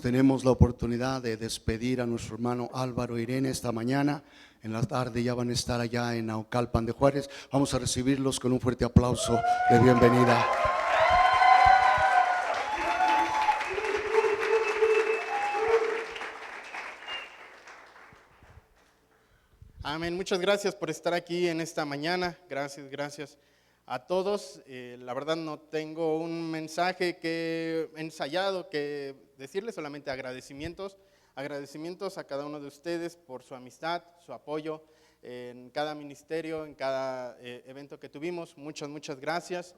Tenemos la oportunidad de despedir a nuestro hermano Álvaro e Irene esta mañana. En la tarde ya van a estar allá en Naucalpan de Juárez. Vamos a recibirlos con un fuerte aplauso de bienvenida. Amén. Muchas gracias por estar aquí en esta mañana. Gracias a todos. La verdad no tengo un mensaje que ensayado que decirles, solamente agradecimientos. Agradecimientos a cada uno de ustedes por su amistad, su apoyo en cada ministerio, en cada evento que tuvimos. Muchas gracias.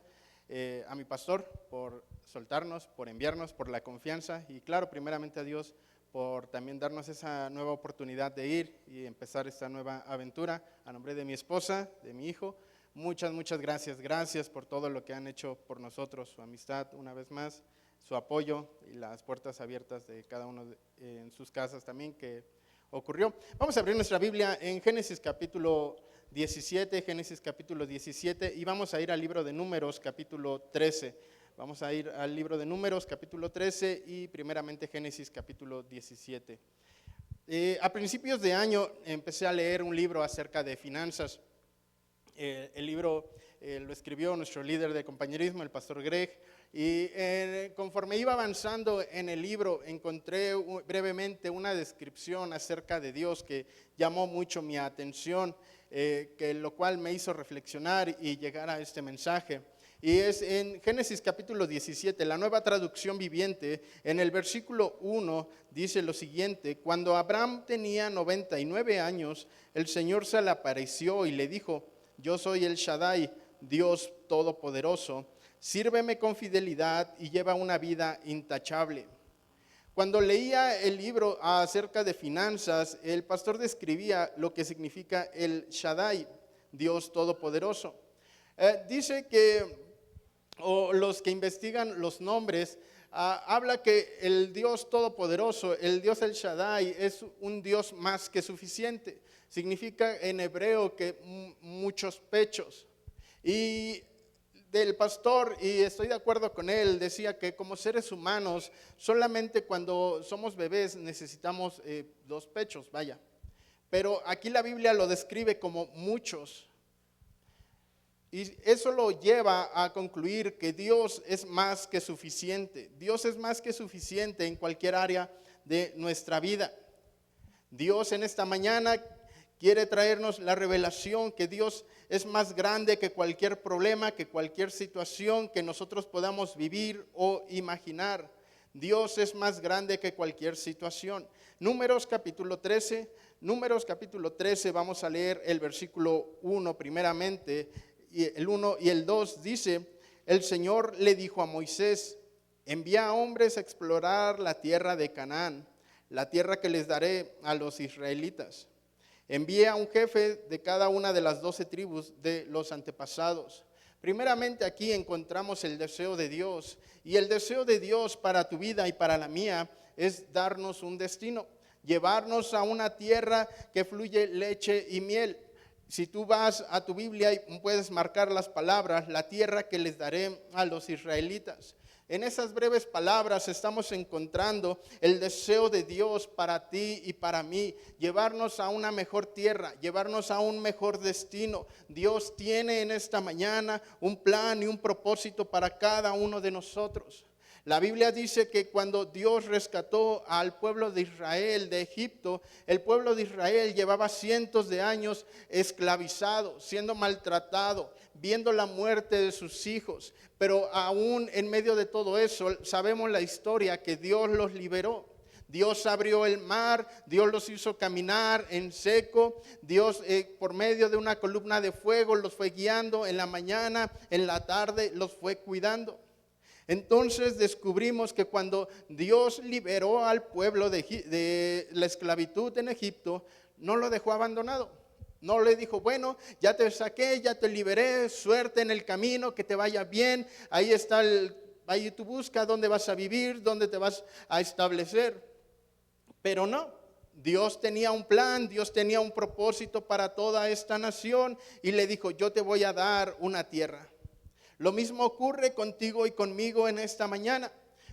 A mi pastor por soltarnos, por enviarnos, por la confianza y claro, primeramente a Dios por también darnos esa nueva oportunidad de ir y empezar esta nueva aventura. A nombre de mi esposa, de mi hijo, muchas gracias. Gracias por todo lo que han hecho por nosotros, su amistad una vez más, su apoyo y las puertas abiertas de cada uno en sus casas también que ocurrió. Vamos a abrir nuestra Biblia en Génesis capítulo 17, y vamos a ir al libro de Números capítulo 13. Vamos a ir al libro de Números, capítulo 13 y primeramente Génesis, capítulo 17. A principios de año empecé a leer un libro acerca de finanzas. El libro lo escribió nuestro líder de compañerismo, el pastor Greg, y conforme iba avanzando en el libro encontré brevemente una descripción acerca de Dios que llamó mucho mi atención, lo cual me hizo reflexionar y llegar a este mensaje. Y es en Génesis capítulo 17, la Nueva Traducción Viviente, en el versículo 1 dice lo siguiente: cuando Abraham tenía 99 años, el Señor se le apareció y le dijo: yo soy el Shaddai, Dios Todopoderoso, sírveme con fidelidad y lleva una vida intachable. Cuando leía el libro acerca de finanzas, el pastor describía lo que significa el Shaddai, Dios Todopoderoso. Dice que o los que investigan los nombres, habla que el Dios Todopoderoso, el Dios El Shaddai, es un Dios más que suficiente. Significa en hebreo que muchos pechos. Y del pastor, y estoy de acuerdo con él, decía que como seres humanos, solamente cuando somos bebés necesitamos 2 pechos, vaya. Pero aquí la Biblia lo describe como muchos. Y eso lo lleva a concluir que Dios es más que suficiente. Dios es más que suficiente en cualquier área de nuestra vida. Dios en esta mañana quiere traernos la revelación que Dios es más grande que cualquier problema, que cualquier situación que nosotros podamos vivir o imaginar. Dios es más grande que cualquier situación. Números capítulo 13, vamos a leer el versículo 1 primeramente. Y el 1 y el 2 dice: el Señor le dijo a Moisés: envía a hombres a explorar la tierra de Canaán, la tierra que les daré a los israelitas. Envía a un jefe de cada una de las 12 tribus de los antepasados. Primeramente aquí encontramos el deseo de Dios, y el deseo de Dios para tu vida y para la mía es darnos un destino, llevarnos a una tierra que fluye leche y miel. Si tú vas a tu Biblia y puedes marcar las palabras, la tierra que les daré a los israelitas. En esas breves palabras estamos encontrando el deseo de Dios para ti y para mí, llevarnos a una mejor tierra, llevarnos a un mejor destino. Dios tiene en esta mañana un plan y un propósito para cada uno de nosotros. La Biblia dice que cuando Dios rescató al pueblo de Israel de Egipto, el pueblo de Israel llevaba cientos de años esclavizado, siendo maltratado, viendo la muerte de sus hijos. Pero aún en medio de todo eso, sabemos la historia que Dios los liberó. Dios abrió el mar, Dios los hizo caminar en seco, Dios por medio de una columna de fuego los fue guiando en la mañana, en la tarde los fue cuidando. Entonces descubrimos que cuando Dios liberó al pueblo de la esclavitud en Egipto, no lo dejó abandonado. No le dijo: bueno, ya te saqué, ya te liberé, suerte en el camino, que te vaya bien. Ahí está, ahí tú busca dónde vas a vivir, dónde te vas a establecer. Pero no, Dios tenía un plan, Dios tenía un propósito para toda esta nación y le dijo: yo te voy a dar una tierra. Lo mismo ocurre contigo y conmigo en esta mañana.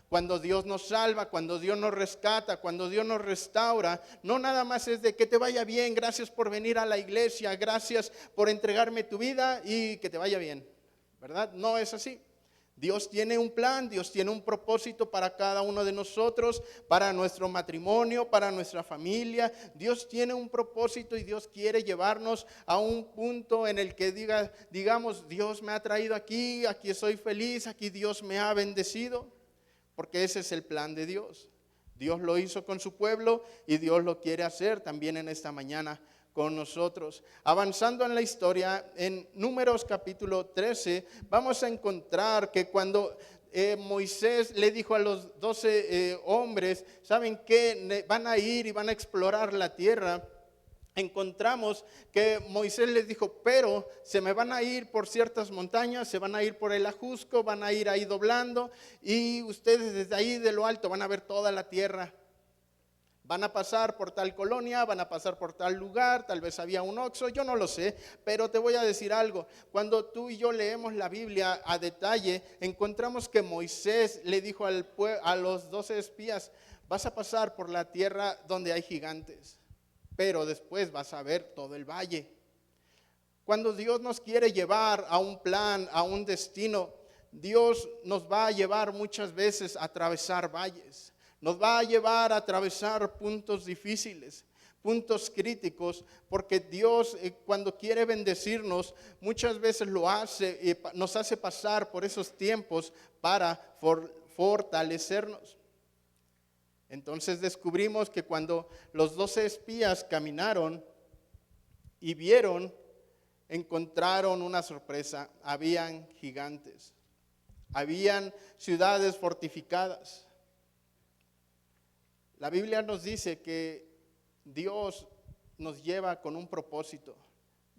Cuando Dios nos salva, cuando Dios nos rescata, cuando Dios nos restaura, no nada más es de que te vaya bien, gracias por venir a la iglesia, gracias por entregarme tu vida y que te vaya bien, ¿verdad? No es así. Dios tiene un plan, Dios tiene un propósito para cada uno de nosotros, para nuestro matrimonio, para nuestra familia. Dios tiene un propósito y Dios quiere llevarnos a un punto en el que digamos, Dios me ha traído aquí, aquí estoy feliz, aquí Dios me ha bendecido, porque ese es el plan de Dios. Dios lo hizo con su pueblo y Dios lo quiere hacer también en esta mañana con nosotros. Avanzando en la historia, en Números capítulo 13, vamos a encontrar que cuando Moisés le dijo a los 12 hombres, ¿saben qué? Van a ir y van a explorar la tierra. Encontramos que Moisés les dijo, pero se me van a ir por ciertas montañas, se van a ir por el Ajusco, van a ir ahí doblando y ustedes desde ahí de lo alto van a ver toda la tierra. Van a pasar por tal colonia, van a pasar por tal lugar, tal vez había un Oxxo, yo no lo sé, pero te voy a decir algo. Cuando tú y yo leemos la Biblia a detalle, encontramos que Moisés le dijo a los 12 espías, vas a pasar por la tierra donde hay gigantes, pero después vas a ver todo el valle. Cuando Dios nos quiere llevar a un plan, a un destino, Dios nos va a llevar muchas veces a atravesar valles. Nos va a llevar a atravesar puntos difíciles, puntos críticos, porque Dios cuando quiere bendecirnos, muchas veces lo hace, nos hace pasar por esos tiempos para fortalecernos. Entonces descubrimos que cuando los 12 espías caminaron y vieron, encontraron una sorpresa. Habían gigantes, habían ciudades fortificadas. La Biblia nos dice que Dios nos lleva con un propósito.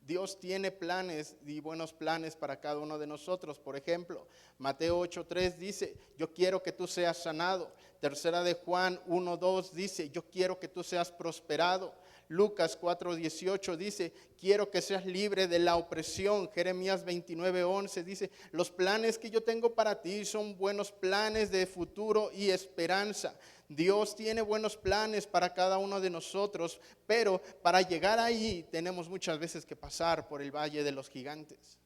Dios tiene planes y buenos planes para cada uno de nosotros. Por ejemplo, Mateo 8:3 dice, yo quiero que tú seas sanado. Tercera de Juan 1:2 dice, yo quiero que tú seas prosperado. Lucas 4:18 dice, quiero que seas libre de la opresión. Jeremías 29:11 dice, los planes que yo tengo para ti son buenos planes de futuro y esperanza. Dios tiene buenos planes para cada uno de nosotros, pero para llegar ahí tenemos muchas veces que pasar por el valle de los gigantes.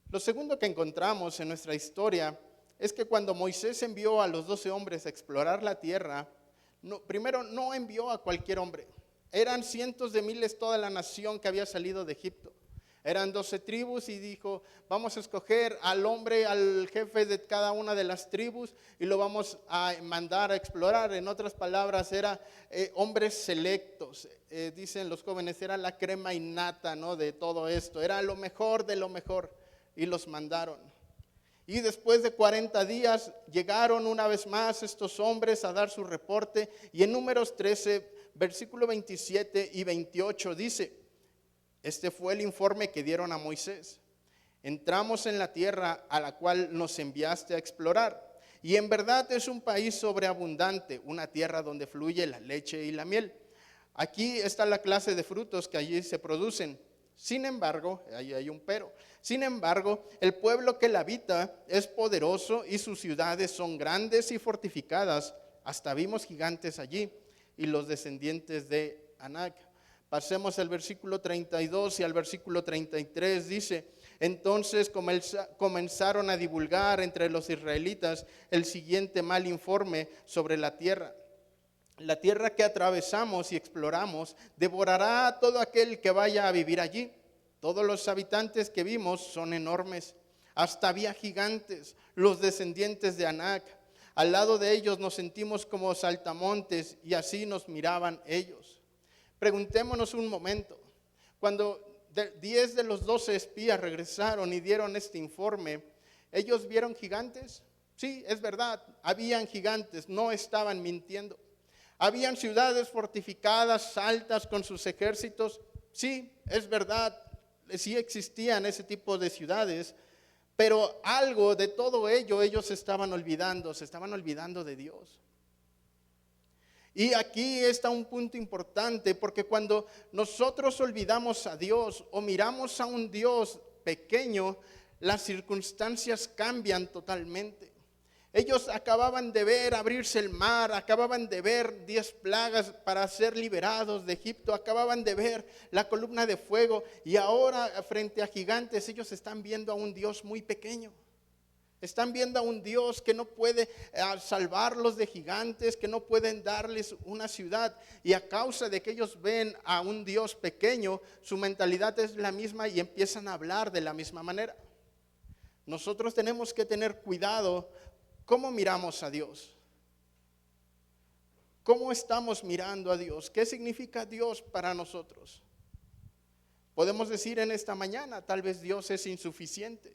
Lo segundo que encontramos en nuestra historia es que cuando Moisés envió a los 12 hombres a explorar la tierra, primero no envió a cualquier hombre. Eran cientos de miles toda la nación que había salido de Egipto. Eran 12 tribus y dijo, vamos a escoger al hombre, al jefe de cada una de las tribus y lo vamos a mandar a explorar. En otras palabras, eran hombres selectos. Dicen los jóvenes, era la crema innata, ¿no? De todo esto. Era lo mejor de lo mejor y los mandaron. Y después de 40 días llegaron una vez más estos hombres a dar su reporte y en Números 13, versículo 27 y 28 dice, este fue el informe que dieron a Moisés. Entramos en la tierra a la cual nos enviaste a explorar. Y en verdad es un país sobreabundante, una tierra donde fluye la leche y la miel. Aquí está la clase de frutos que allí se producen. Sin embargo, ahí hay un pero. Sin embargo, el pueblo que la habita es poderoso y sus ciudades son grandes y fortificadas. Hasta vimos gigantes allí y los descendientes de Anac. Pasemos al versículo 32 y al versículo 33, dice, entonces comenzaron a divulgar entre los israelitas el siguiente mal informe sobre la tierra. La tierra que atravesamos y exploramos devorará a todo aquel que vaya a vivir allí. Todos los habitantes que vimos son enormes, hasta había gigantes, los descendientes de Anac. Al lado de ellos nos sentimos como saltamontes y así nos miraban ellos. Preguntémonos un momento, cuando 10 de los 12 espías regresaron y dieron este informe, ¿ellos vieron gigantes? Sí, es verdad, habían gigantes, no estaban mintiendo. ¿Habían ciudades fortificadas, altas con sus ejércitos? Sí, es verdad, sí existían ese tipo de ciudades, pero algo de todo ello ellos se estaban olvidando de Dios. Y aquí está un punto importante, porque cuando nosotros olvidamos a Dios o miramos a un Dios pequeño, las circunstancias cambian totalmente. Ellos acababan de ver abrirse el mar, acababan de ver 10 plagas para ser liberados de Egipto, acababan de ver la columna de fuego y ahora frente a gigantes ellos están viendo a un Dios muy pequeño. Están viendo a un Dios que no puede salvarlos de gigantes, que no pueden darles una ciudad. Y a causa de que ellos ven a un Dios pequeño, su mentalidad es la misma y empiezan a hablar de la misma manera. Nosotros tenemos que tener cuidado. ¿Cómo miramos a Dios? ¿Cómo estamos mirando a Dios? ¿Qué significa Dios para nosotros? Podemos decir en esta mañana, tal vez Dios es insuficiente.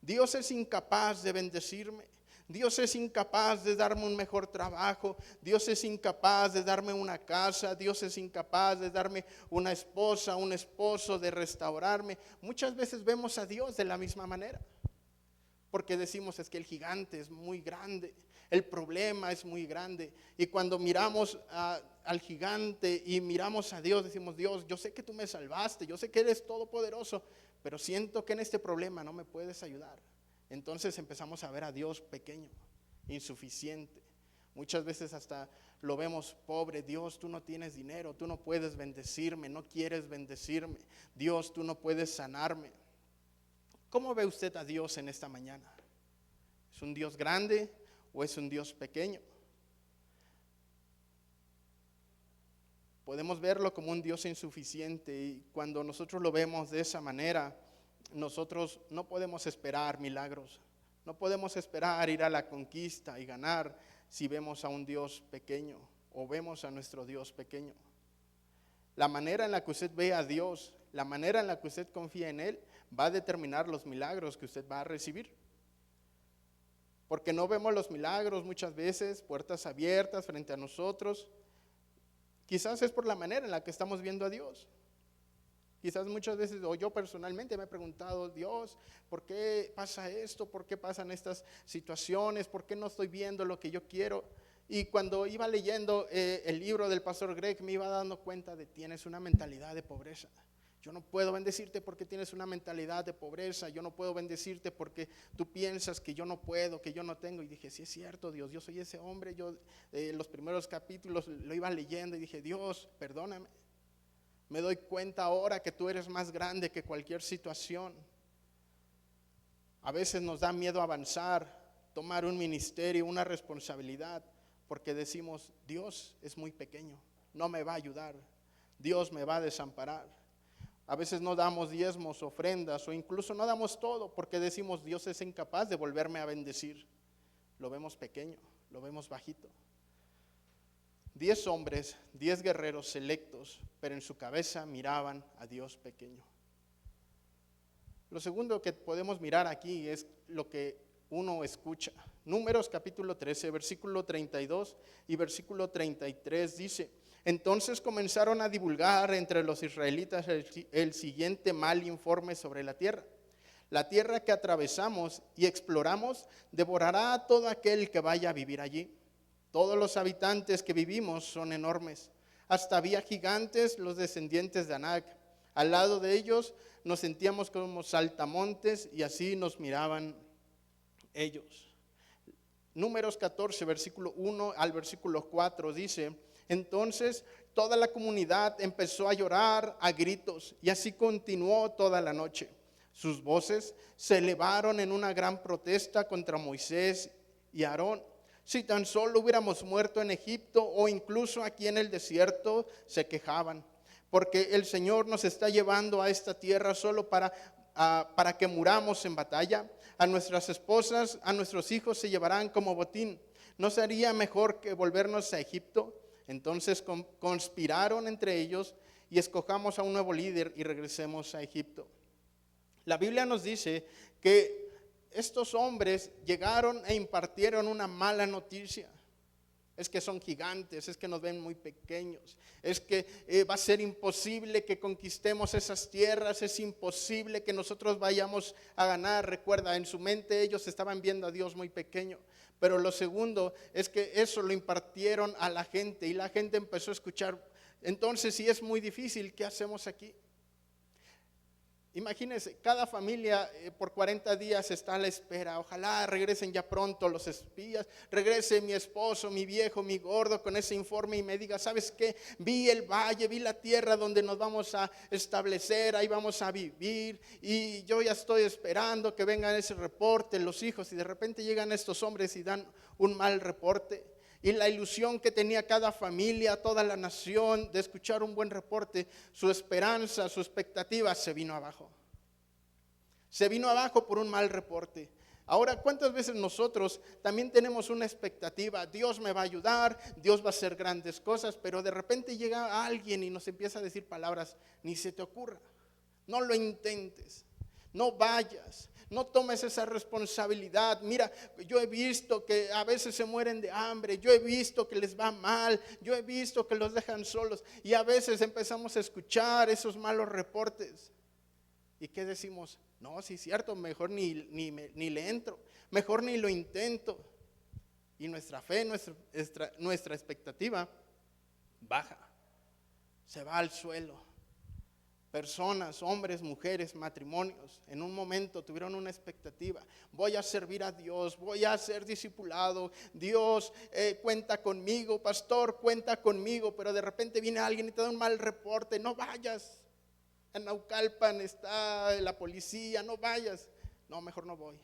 Dios es incapaz de bendecirme. Dios es incapaz de darme un mejor trabajo. Dios es incapaz de darme una casa. Dios es incapaz de darme una esposa, un esposo, de restaurarme. Muchas veces vemos a Dios de la misma manera. Porque decimos es que el gigante es muy grande, el problema es muy grande. Y cuando miramos al gigante y miramos a Dios, decimos, Dios, yo sé que tú me salvaste, yo sé que eres todopoderoso, pero siento que en este problema no me puedes ayudar. Entonces empezamos a ver a Dios pequeño, insuficiente. Muchas veces hasta lo vemos, pobre Dios, tú no tienes dinero, tú no puedes bendecirme, no quieres bendecirme. Dios, tú no puedes sanarme. ¿Cómo ve usted a Dios en esta mañana? ¿Es un Dios grande o es un Dios pequeño? Podemos verlo como un Dios insuficiente y cuando nosotros lo vemos de esa manera, nosotros no podemos esperar milagros. No podemos esperar ir a la conquista y ganar si vemos a un Dios pequeño o vemos a nuestro Dios pequeño. La manera en la que usted ve a Dios, la manera en la que usted confía en Él, va a determinar los milagros que usted va a recibir. Porque no vemos los milagros muchas veces, puertas abiertas frente a nosotros. Quizás es por la manera en la que estamos viendo a Dios. Quizás muchas veces, o yo personalmente me he preguntado, Dios, ¿por qué pasa esto? ¿Por qué pasan estas situaciones? ¿Por qué no estoy viendo lo que yo quiero? Y cuando iba leyendo el libro del pastor Greg, me iba dando cuenta de tienes una mentalidad de pobreza. Yo no puedo bendecirte porque tienes una mentalidad de pobreza. Yo no puedo bendecirte porque tú piensas que yo no puedo, que yo no tengo. Y dije, sí es cierto, Dios, yo soy ese hombre. Yo los primeros capítulos lo iba leyendo y dije, Dios, perdóname. Me doy cuenta ahora que tú eres más grande que cualquier situación. A veces nos da miedo avanzar, tomar un ministerio, una responsabilidad, porque decimos, Dios es muy pequeño, no me va a ayudar, Dios me va a desamparar. A veces no damos diezmos, ofrendas o incluso no damos todo porque decimos Dios es incapaz de volverme a bendecir. Lo vemos pequeño, lo vemos bajito. 10 hombres, 10 guerreros selectos, pero en su cabeza miraban a Dios pequeño. Lo segundo que podemos mirar aquí es lo que uno escucha. Números capítulo 13, versículo 32 y versículo 33 dice: entonces comenzaron a divulgar entre los israelitas el siguiente mal informe sobre la tierra. La tierra que atravesamos y exploramos devorará a todo aquel que vaya a vivir allí. Todos los habitantes que vivimos son enormes. Hasta había gigantes, los descendientes de Anac. Al lado de ellos nos sentíamos como saltamontes y así nos miraban ellos. Números 14, versículo 1 al versículo 4 dice: entonces toda la comunidad empezó a llorar a gritos y así continuó toda la noche. Sus voces se elevaron en una gran protesta contra Moisés y Aarón. Si tan solo hubiéramos muerto en Egipto o incluso aquí en el desierto, se quejaban, porque el Señor nos está llevando a esta tierra solo para que muramos en batalla. A nuestras esposas, a nuestros hijos se llevarán como botín. ¿No sería mejor que volvernos a Egipto? Entonces conspiraron entre ellos y escojamos a un nuevo líder y regresemos a Egipto. La Biblia nos dice que estos hombres llegaron e impartieron una mala noticia. Es que son gigantes, es que nos ven muy pequeños, es que va a ser imposible que conquistemos esas tierras, es imposible que nosotros vayamos a ganar. Recuerda, en su mente ellos estaban viendo a Dios muy pequeño. Pero lo segundo es que eso lo impartieron a la gente y la gente empezó a escuchar. Entonces, si es muy difícil, ¿qué hacemos aquí? Imagínense, cada familia por 40 días está a la espera. Ojalá regresen ya pronto los espías, regrese mi esposo, mi viejo, mi gordo con ese informe y me diga, ¿sabes qué? Vi el valle, vi la tierra donde nos vamos a establecer, ahí vamos a vivir y yo ya estoy esperando que vengan ese reporte los hijos, y de repente llegan estos hombres y dan un mal reporte. Y la ilusión que tenía cada familia, toda la nación de escuchar un buen reporte, su esperanza, su expectativa se vino abajo. Se vino abajo por un mal reporte. Ahora, ¿cuántas veces nosotros también tenemos una expectativa? Dios me va a ayudar, Dios va a hacer grandes cosas, pero de repente llega alguien y nos empieza a decir palabras, ni se te ocurra, no lo intentes, no vayas. No tomes esa responsabilidad. Mira, yo he visto que a veces se mueren de hambre, yo he visto que les va mal, yo he visto que los dejan solos, y a veces empezamos a escuchar esos malos reportes. ¿Y qué decimos? No, sí es cierto, mejor ni le entro, mejor ni lo intento. Y nuestra fe, nuestra expectativa baja, se va al suelo. Personas, hombres, mujeres, matrimonios, en un momento tuvieron una expectativa. Voy a servir a Dios, voy a ser discipulado. Dios cuenta conmigo, pastor, cuenta conmigo. Pero de repente viene alguien y te da un mal reporte. No vayas. En Naucalpan está la policía, no vayas. No, mejor no voy.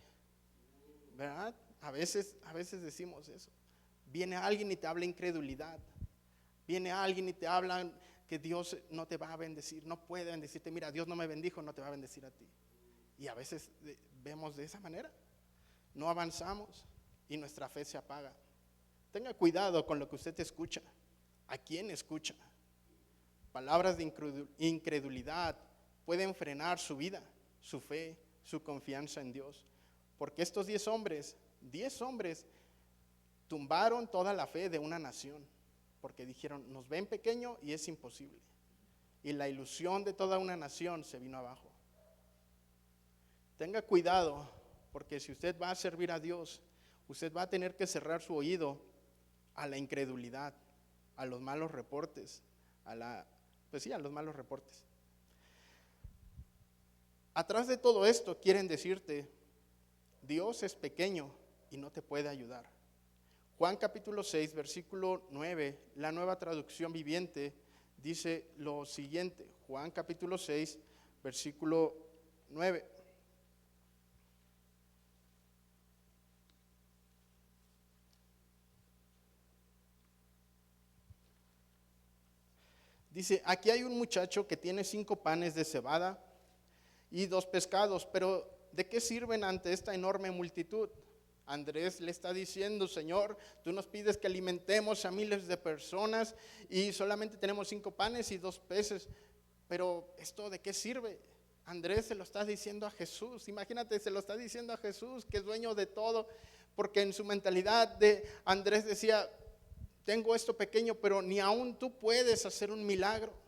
¿Verdad? A veces decimos eso. Viene alguien y te habla incredulidad. Viene alguien y te habla que Dios no te va a bendecir, no puede bendecirte. Mira, Dios no me bendijo, no te va a bendecir a ti. Y a veces vemos de esa manera, no avanzamos y nuestra fe se apaga. Tenga cuidado con lo que usted escucha, a quién escucha. Palabras de incredulidad pueden frenar su vida, su fe, su confianza en Dios. Porque estos 10 hombres tumbaron toda la fe de una nación. Porque dijeron, nos ven pequeño y es imposible. Y la ilusión de toda una nación se vino abajo. Tenga cuidado, porque si usted va a servir a Dios, usted va a tener que cerrar su oído a la incredulidad, a los malos reportes, a los malos reportes. Atrás de todo esto quieren decirte, Dios es pequeño y no te puede ayudar. Juan capítulo 6, versículo 9, la Nueva Traducción Viviente, dice lo siguiente. Juan capítulo 6, versículo 9. Dice, aquí hay un muchacho que tiene 5 panes de cebada y 2 pescados, pero ¿de qué sirven ante esta enorme multitud? Andrés le está diciendo, Señor, tú nos pides que alimentemos a miles de personas y solamente tenemos 5 panes y 2 peces, pero ¿esto de qué sirve? Andrés se lo está diciendo a Jesús, imagínate, se lo está diciendo a Jesús, que es dueño de todo, porque en su mentalidad de Andrés decía, tengo esto pequeño, pero ni aún tú puedes hacer un milagro.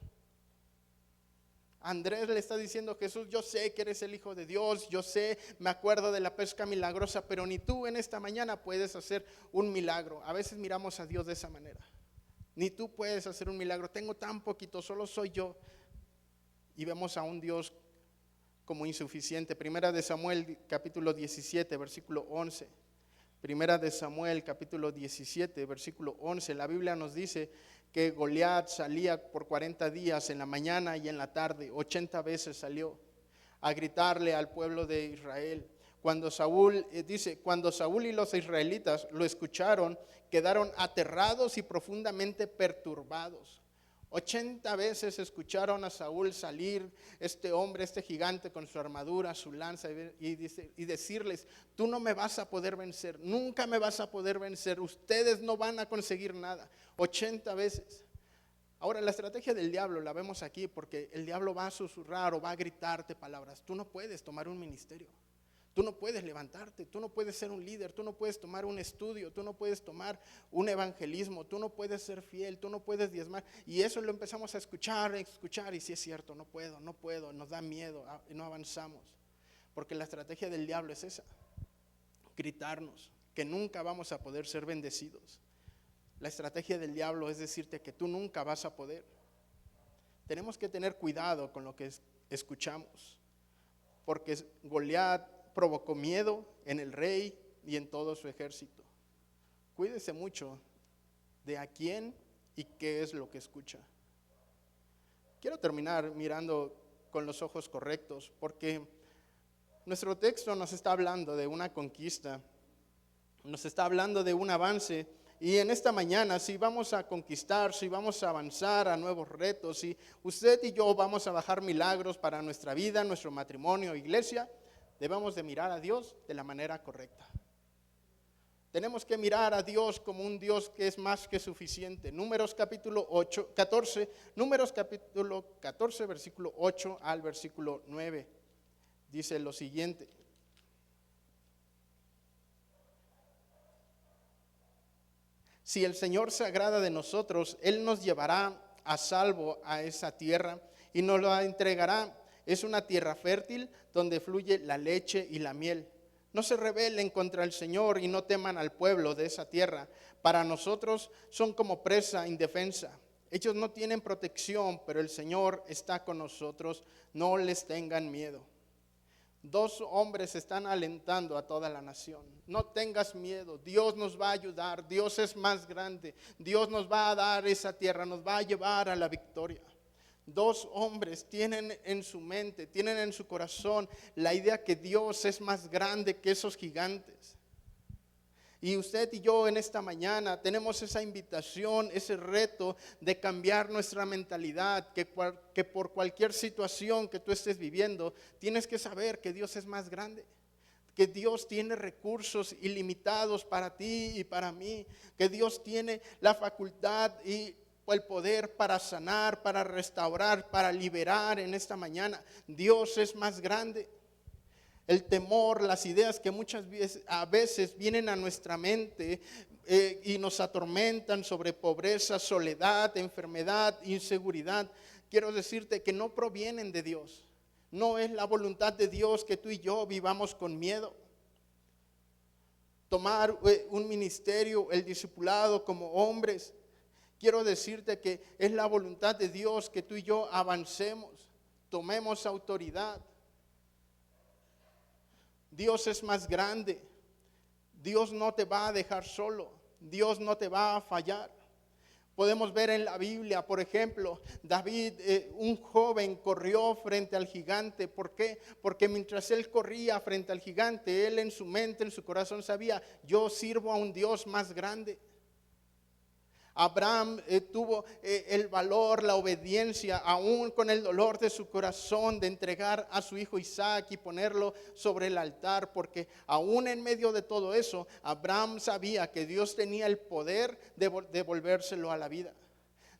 Andrés le está diciendo a Jesús, yo sé que eres el Hijo de Dios, yo sé, me acuerdo de la pesca milagrosa, pero ni tú en esta mañana puedes hacer un milagro. A veces miramos a Dios de esa manera. Ni tú puedes hacer un milagro, tengo tan poquito, solo soy yo. Y vemos a un Dios como insuficiente. Primera de Samuel capítulo 17, versículo 11. Primera de Samuel capítulo 17, versículo 11. La Biblia nos dice que Goliat salía por 40 días en la mañana y en la tarde, 80 veces salió a gritarle al pueblo de Israel. Cuando Saúl y los israelitas lo escucharon, quedaron aterrados y profundamente perturbados. 80 veces escucharon a Saúl salir, este hombre, este gigante con su armadura, su lanza, y decirles, tú no me vas a poder vencer, nunca me vas a poder vencer, ustedes no van a conseguir nada. 80 veces. Ahora, la estrategia del diablo la vemos aquí, porque el diablo va a susurrar o va a gritarte palabras. Tú no puedes tomar un ministerio. Tú no puedes levantarte, tú no puedes ser un líder, tú no puedes tomar un estudio, tú no puedes tomar un evangelismo, tú no puedes ser fiel, tú no puedes diezmar. Y eso lo empezamos a escuchar, y si es cierto, no puedo, nos da miedo y no avanzamos. Porque la estrategia del diablo es esa, gritarnos que nunca vamos a poder ser bendecidos. La estrategia del diablo es decirte que tú nunca vas a poder. Tenemos que tener cuidado con lo que escuchamos. porque Goliat provocó miedo en el rey y en todo su ejército. Cuídese mucho de a quién y qué es lo que escucha. Quiero terminar mirando con los ojos correctos, porque nuestro texto nos está hablando de una conquista, nos está hablando de un avance. Y en esta mañana, si vamos a conquistar, si vamos a avanzar a nuevos retos, si usted y yo vamos a bajar milagros para nuestra vida, nuestro matrimonio, iglesia, debemos de mirar a Dios de la manera correcta. Tenemos que mirar a Dios como un Dios que es más que suficiente. Números capítulo 14, versículo 8 al versículo 9, dice lo siguiente. Si el Señor se agrada de nosotros, Él nos llevará a salvo a esa tierra y nos la entregará. Es una tierra fértil donde fluye la leche y la miel. No se rebelen contra el Señor y no teman al pueblo de esa tierra. Para nosotros son como presa indefensa. Ellos no tienen protección, pero el Señor está con nosotros. No les tengan miedo. Dos hombres están alentando a toda la nación. No tengas miedo, Dios nos va a ayudar, Dios es más grande, Dios nos va a dar esa tierra, nos va a llevar a la victoria. Dos hombres tienen en su mente, tienen en su corazón la idea que Dios es más grande que esos gigantes. Y usted y yo en esta mañana tenemos esa invitación, ese reto de cambiar nuestra mentalidad, que por cualquier situación que tú estés viviendo, tienes que saber que Dios es más grande, que Dios tiene recursos ilimitados para ti y para mí, que Dios tiene la facultad y el poder para sanar, para restaurar, para liberar en esta mañana. Dios es más grande. El temor, las ideas que a veces vienen a nuestra mente y nos atormentan sobre pobreza, soledad, enfermedad, inseguridad, quiero decirte que no provienen de Dios. No es la voluntad de Dios que tú y yo vivamos con miedo. Tomar un ministerio, el discipulado como hombres, quiero decirte que es la voluntad de Dios que tú y yo avancemos, tomemos autoridad. Dios es más grande. Dios no te va a dejar solo. Dios no te va a fallar. Podemos ver en la Biblia, por ejemplo, David, un joven, corrió frente al gigante. ¿Por qué? Porque mientras él corría frente al gigante, él en su mente, en su corazón sabía, yo sirvo a un Dios más grande. Abraham tuvo el valor, la obediencia, aún con el dolor de su corazón, de entregar a su hijo Isaac y ponerlo sobre el altar, porque aún en medio de todo eso, Abraham sabía que Dios tenía el poder de devolvérselo a la vida.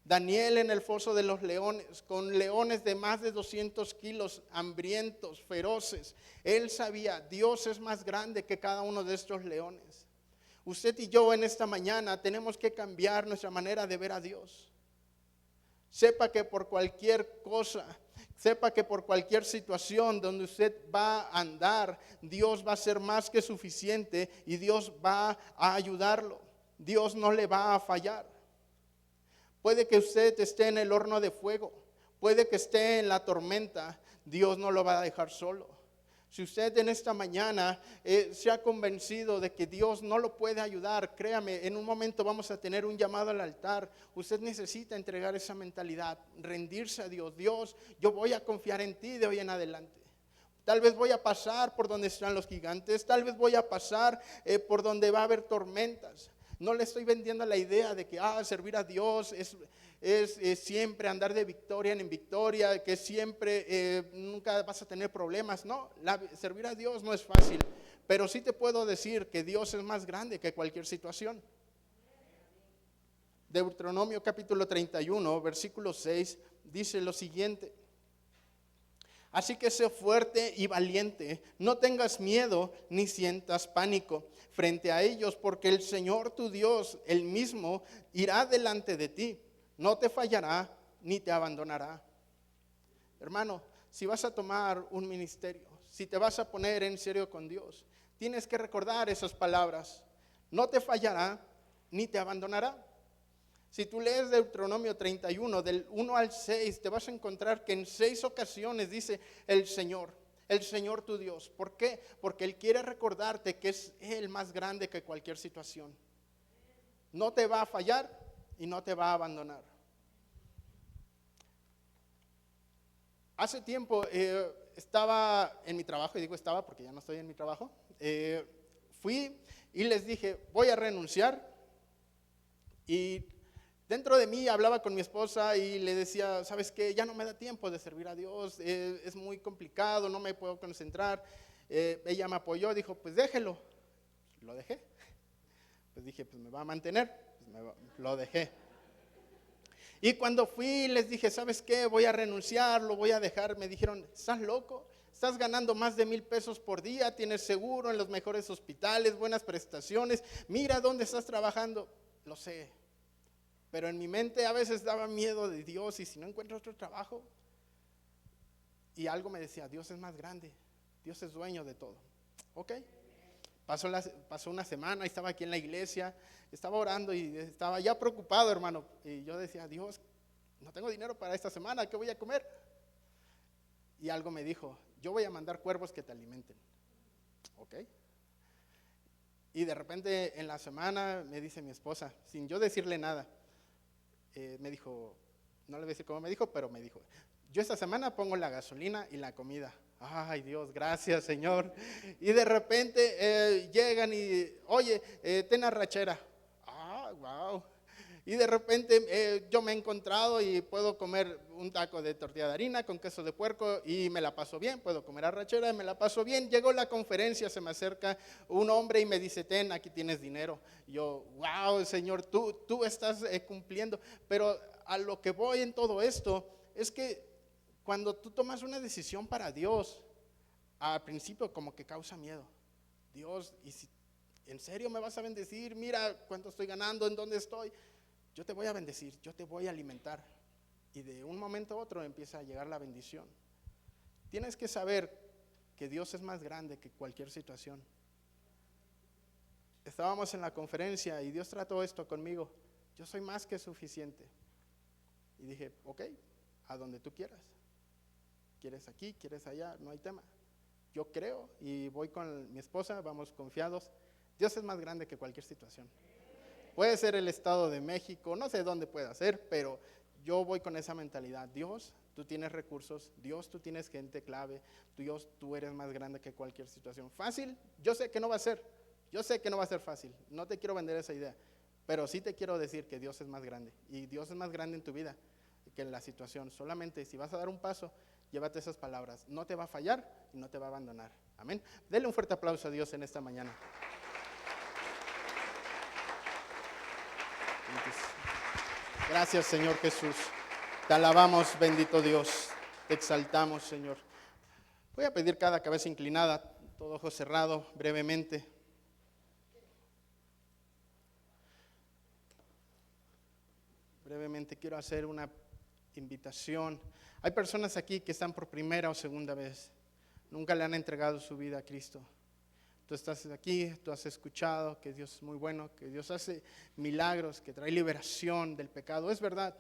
Daniel en el foso de los leones, con leones de más de 200 kilos, hambrientos, feroces, él sabía, Dios es más grande que cada uno de estos leones. Usted y yo en esta mañana tenemos que cambiar nuestra manera de ver a Dios. Sepa que por cualquier cosa, sepa que por cualquier situación donde usted va a andar, Dios va a ser más que suficiente y Dios va a ayudarlo. Dios no le va a fallar. Puede que usted esté en el horno de fuego, puede que esté en la tormenta, Dios no lo va a dejar solo. Si usted en esta mañana se ha convencido de que Dios no lo puede ayudar, créame, en un momento vamos a tener un llamado al altar. Usted necesita entregar esa mentalidad, rendirse a Dios. Dios, yo voy a confiar en ti de hoy en adelante. Tal vez voy a pasar por donde están los gigantes, tal vez voy a pasar por donde va a haber tormentas. No le estoy vendiendo la idea de que servir a Dios es siempre andar de victoria en victoria, que siempre nunca vas a tener problemas. No, servir a Dios no es fácil, pero sí te puedo decir que Dios es más grande que cualquier situación. Deuteronomio capítulo 31, versículo 6, dice lo siguiente. Así que sé fuerte y valiente, no tengas miedo ni sientas pánico frente a ellos, porque el Señor tu Dios, Él mismo, irá delante de ti, no te fallará ni te abandonará. Hermano, si vas a tomar un ministerio, si te vas a poner en serio con Dios, tienes que recordar esas palabras, no te fallará ni te abandonará. Si tú lees Deuteronomio 31, del 1 al 6, te vas a encontrar que en 6 ocasiones dice el Señor. el Señor tu Dios. ¿Por qué? Porque Él quiere recordarte que es Él más grande que cualquier situación. No te va a fallar y no te va a abandonar. Hace tiempo estaba en mi trabajo, y digo estaba porque ya no estoy en mi trabajo. Fui y les dije, voy a renunciar. Y dentro de mí hablaba con mi esposa y le decía, ¿sabes qué? Ya no me da tiempo de servir a Dios, es muy complicado, no me puedo concentrar. Ella me apoyó, dijo, pues déjelo. Lo dejé. Pues dije, pues me va a mantener, lo dejé. Y cuando fui les dije, ¿sabes qué? Voy a renunciar, lo voy a dejar. Me dijeron, ¿estás loco? Estás ganando más de 1,000 pesos por día, tienes seguro en los mejores hospitales, buenas prestaciones. Mira dónde estás trabajando. Lo sé, pero en mi mente a veces daba miedo de Dios, y si no encuentro otro trabajo. Y algo me decía, Dios es más grande, Dios es dueño de todo. Ok. Pasó una semana, estaba aquí en la iglesia, estaba orando y estaba ya preocupado, hermano. Y yo decía, Dios, no tengo dinero para esta semana, ¿qué voy a comer? Y algo me dijo, yo voy a mandar cuervos que te alimenten. Ok. Y de repente en la semana me dice mi esposa, sin yo decirle nada, me dijo, no le voy a decir cómo me dijo, pero me dijo, yo esta semana pongo la gasolina y la comida. Ay, Dios, gracias, Señor. Y de repente llegan y, oye, ten arrachera. Ah, wow. Y de repente yo me he encontrado y puedo comer un taco de tortilla de harina con queso de puerco y me la paso bien. Puedo comer arrachera y me la paso bien. Llegó la conferencia, se me acerca un hombre y me dice, ten, aquí tienes dinero. Y yo, wow, Señor, tú estás cumpliendo. Pero a lo que voy en todo esto es que cuando tú tomas una decisión para Dios, al principio como que causa miedo. Dios, ¿y si en serio me vas a bendecir? Mira cuánto estoy ganando, en dónde estoy. Yo te voy a bendecir, yo te voy a alimentar. Y de un momento a otro empieza a llegar la bendición. Tienes que saber que Dios es más grande que cualquier situación. Estábamos en la conferencia y Dios trató esto conmigo. Yo soy más que suficiente. Y dije, ok, a donde tú quieras. ¿Quieres aquí? ¿Quieres allá? No hay tema. Yo creo y voy con mi esposa, vamos confiados. Dios es más grande que cualquier situación. Puede ser el Estado de México, no sé dónde pueda ser, pero yo voy con esa mentalidad. Dios, tú tienes recursos. Dios, tú tienes gente clave. Dios, tú eres más grande que cualquier situación. Fácil, yo sé que no va a ser. Yo sé que no va a ser fácil. No te quiero vender esa idea, pero sí te quiero decir que Dios es más grande. Y Dios es más grande en tu vida que en la situación. Solamente si vas a dar un paso, llévate esas palabras. No te va a fallar y no te va a abandonar. Amén. Dele un fuerte aplauso a Dios en esta mañana. Gracias, Señor Jesús. Te alabamos, bendito Dios. Te exaltamos, Señor. Voy a pedir cada cabeza inclinada, todo ojo cerrado, brevemente. Brevemente quiero hacer una invitación. Hay personas aquí que están por primera o segunda vez. Nunca le han entregado su vida a Cristo. Tú estás aquí, tú has escuchado que Dios es muy bueno, que Dios hace milagros, que trae liberación del pecado. Es verdad.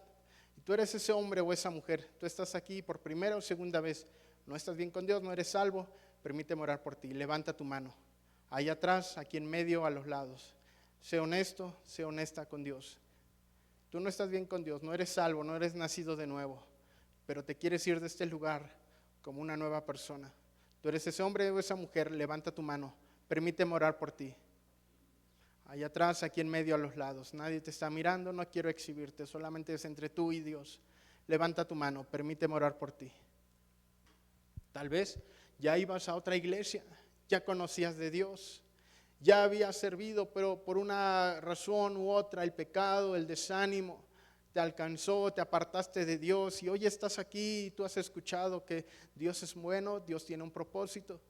Y tú eres ese hombre o esa mujer. Tú estás aquí por primera o segunda vez. No estás bien con Dios, no eres salvo. Permíteme orar por ti. Levanta tu mano. Ahí atrás, aquí en medio, a los lados. Sé honesto, sé honesta con Dios. Tú no estás bien con Dios, no eres salvo, no eres nacido de nuevo, pero te quieres ir de este lugar como una nueva persona. Tú eres ese hombre o esa mujer, levanta tu mano, permíteme orar por ti. Allá atrás, aquí en medio, a los lados, nadie te está mirando, no quiero exhibirte, solamente es entre tú y Dios. Levanta tu mano, permíteme orar por ti. Tal vez ya ibas a otra iglesia, ya conocías de Dios, ya habías servido, pero por una razón u otra, el pecado, el desánimo, te alcanzó, te apartaste de Dios y hoy estás aquí y tú has escuchado que Dios es bueno, Dios tiene un propósito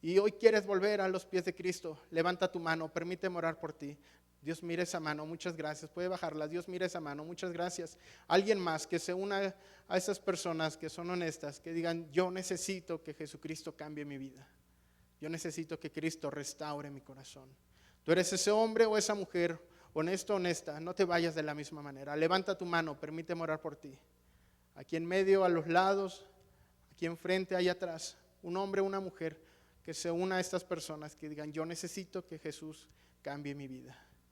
y hoy quieres volver a los pies de Cristo. Levanta tu mano, permíteme orar por ti. Dios mire esa mano, muchas gracias. Puede bajarla, Dios mire esa mano, muchas gracias. Alguien más que se una a esas personas que son honestas, que digan, yo necesito que Jesucristo cambie mi vida. Yo necesito que Cristo restaure mi corazón. Tú eres ese hombre o esa mujer, honesto, honesta, no te vayas de la misma manera. Levanta tu mano, permíteme orar por ti. Aquí en medio, a los lados, aquí enfrente, allá atrás. un hombre, una mujer, que se una a estas personas, que digan, yo necesito que Jesús cambie mi vida.